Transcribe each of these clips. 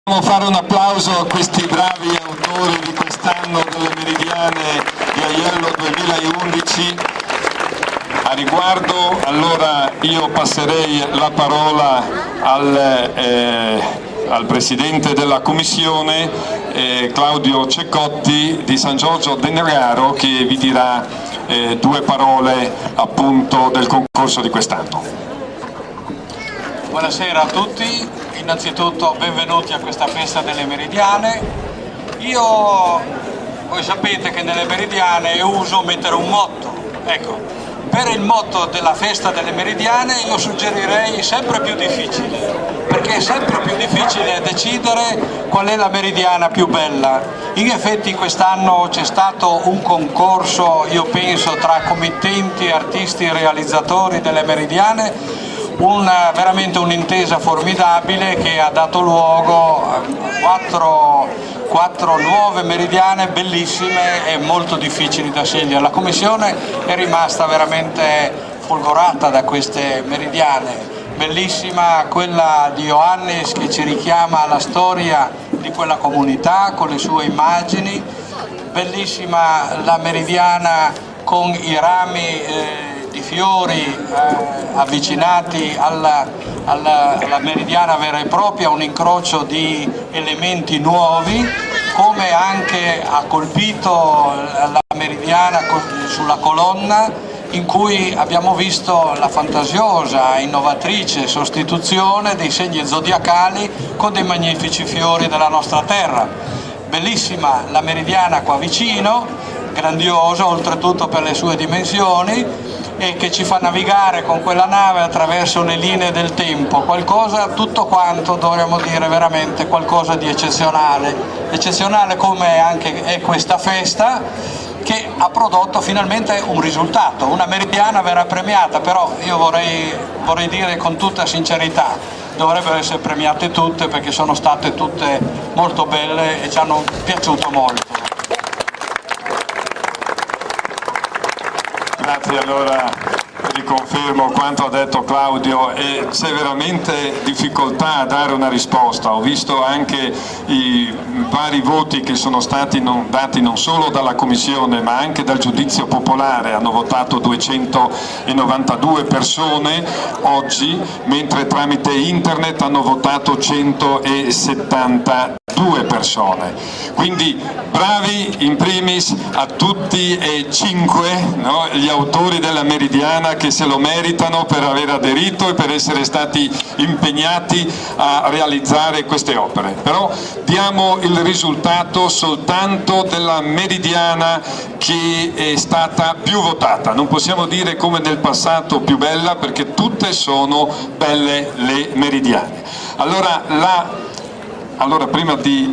Vogliamo fare un applauso a questi bravi autori di quest'anno delle Meridiane di Aiello 2011. A riguardo, allora, io passerei la parola al Presidente della Commissione, Claudio Ceccotti di San Giorgio de Neraro, che vi dirà due parole appunto del concorso di quest'anno. Buonasera a tutti, innanzitutto benvenuti a questa festa delle Meridiane. Voi sapete che nelle Meridiane è uso mettere un motto, ecco, per il motto della festa delle Meridiane io suggerirei sempre più difficile, perché è sempre più difficile decidere qual è la meridiana più bella. In effetti quest'anno c'è stato un concorso, io penso, tra committenti, artisti e realizzatori delle Meridiane, veramente un'intesa formidabile che ha dato luogo a quattro nuove meridiane bellissime e molto difficili da scegliere. La Commissione è rimasta veramente folgorata da queste meridiane. Bellissima quella di Ioannis, che ci richiama alla storia di quella comunità con le sue immagini, bellissima la meridiana con i rami di fiori avvicinati alla meridiana vera e propria, un incrocio di elementi nuovi, come anche ha colpito la meridiana sulla colonna, in cui abbiamo visto la fantasiosa, innovatrice sostituzione dei segni zodiacali con dei magnifici fiori della nostra terra. Bellissima la meridiana qua vicino, grandiosa oltretutto per le sue dimensioni, e che ci fa navigare con quella nave attraverso le linee del tempo, qualcosa, tutto quanto dovremmo dire veramente qualcosa di eccezionale come anche è questa festa, che ha prodotto finalmente un risultato. Una meridiana verrà premiata, però io vorrei dire con tutta sincerità, dovrebbero essere premiate tutte, perché sono state tutte molto belle e ci hanno piaciuto molto. Grazie, allora riconfermo quanto ha detto Claudio, e c'è veramente difficoltà a dare una risposta. Ho visto anche i vari voti che sono stati dati non solo dalla Commissione ma anche dal giudizio popolare. Hanno votato 292 persone oggi, mentre tramite internet hanno votato 172 persone. Quindi bravi in primis a tutti e cinque, no, gli autori della Meridiana, che se lo meritano per aver aderito e per essere stati impegnati a realizzare queste opere. Però diamo il risultato soltanto della Meridiana che è stata più votata. Non possiamo dire come nel passato più bella, perché tutte sono belle le Meridiane. Allora, prima di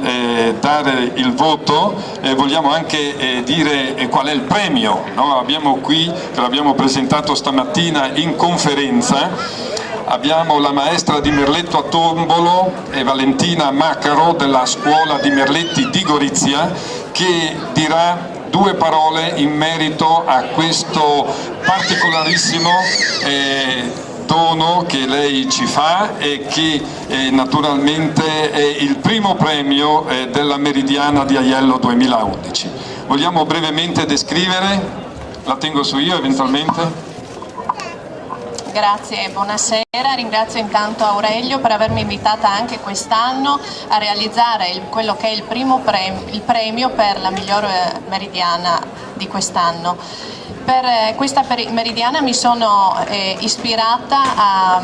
dare il voto vogliamo anche dire qual è il premio, no? Abbiamo qui, che l'abbiamo presentato stamattina in conferenza, abbiamo la maestra di Merletto a Tombolo e Valentina Macaro della scuola di Merletti di Gorizia, che dirà due parole in merito a questo particolarissimo dono che lei ci fa e che naturalmente è il primo premio della Meridiana di Aiello 2011. Vogliamo brevemente descrivere? La tengo su io eventualmente? Grazie, buonasera, ringrazio intanto Aurelio per avermi invitata anche quest'anno a realizzare quello che è il premio per la migliore meridiana di quest'anno. Per questa meridiana mi sono ispirata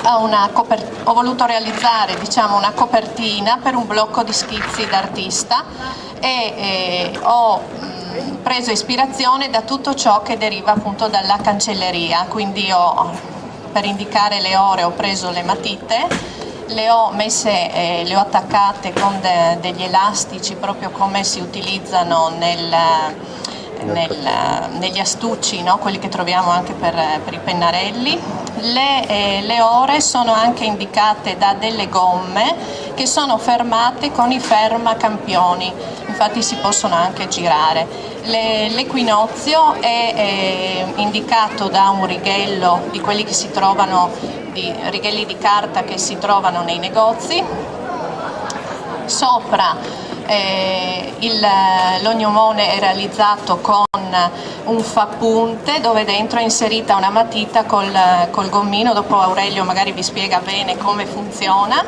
ho voluto realizzare, diciamo, una copertina per un blocco di schizzi d'artista e ho preso ispirazione da tutto ciò che deriva appunto dalla cancelleria, quindi per indicare le ore ho preso le matite, le ho attaccate con degli elastici, proprio come si utilizzano negli astucci, no? Quelli che troviamo anche per i pennarelli. Le ore sono anche indicate da delle gomme che sono fermate con i fermacampioni, infatti si possono anche girare. L'equinozio è indicato da un righello di quelli che si trovano, di righelli di carta che si trovano nei negozi, Sopra l'ognomone è realizzato con un fapunte dove dentro è inserita una matita col gommino. Dopo Aurelio magari vi spiega bene come funziona.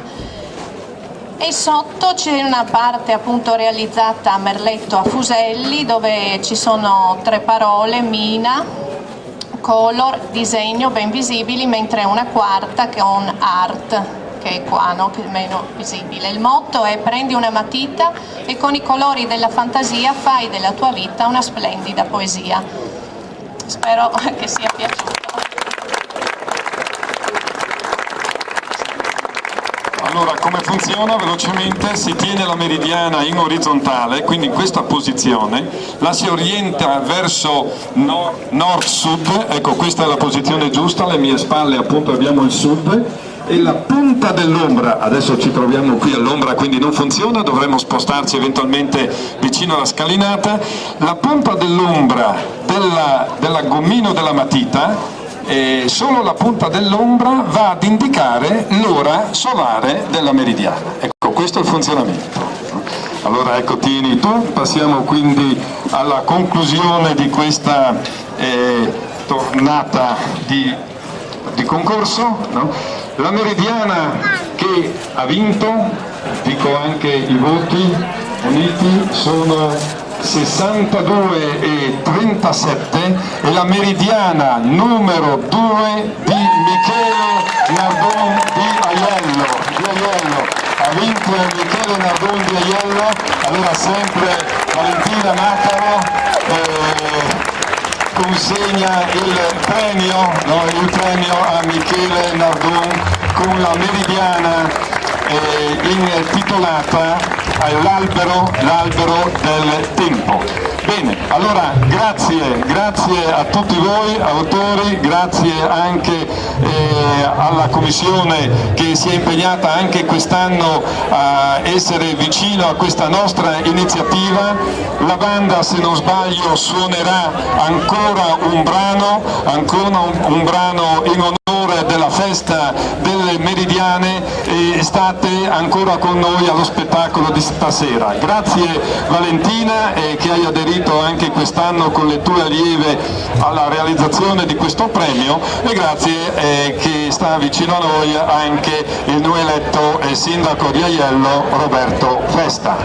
E sotto c'è una parte appunto realizzata a merletto a fuselli, dove ci sono 3 parole: mina, color, disegno, ben visibili, mentre una quarta con art, che è qua, no? Che è meno visibile. Il motto è: prendi una matita e con i colori della fantasia fai della tua vita una splendida poesia. Spero che sia piaciuto. Allora, come funziona? Velocemente si tiene la meridiana in orizzontale, quindi in questa posizione, la si orienta verso nord-sud, ecco, questa è la posizione giusta, alle mie spalle appunto abbiamo il sud, e la punta dell'ombra, adesso ci troviamo qui all'ombra quindi non funziona, dovremmo spostarci eventualmente vicino alla scalinata, la punta dell'ombra della gommino della matita, solo la punta dell'ombra va ad indicare l'ora solare della meridiana. Ecco, questo è il funzionamento. Allora ecco, tieni tu, passiamo quindi alla conclusione di questa tornata di concorso, no? La meridiana che ha vinto, dico anche i voti uniti, sono 62 e 37, e la meridiana numero 2 di Michele Nardon di Aiello. Ha vinto Michele Nardon di Aiello. Allora sempre Valentina Macaro consegna il premio a Michele Nardon con la meridiana intitolata all'albero del tempo. Bene, allora grazie a tutti voi autori, grazie anche alla Commissione che si è impegnata anche quest'anno a essere vicino a questa nostra iniziativa. La banda, se non sbaglio, suonerà ancora un brano in onore della festa delle Meridiane, e state ancora con noi allo spettacolo di stasera. Grazie Valentina, che hai aderito anche quest'anno con le tue allieve alla realizzazione di questo premio, e grazie che sta vicino a noi anche il noi eletto sindaco di Aiello Roberto Festa.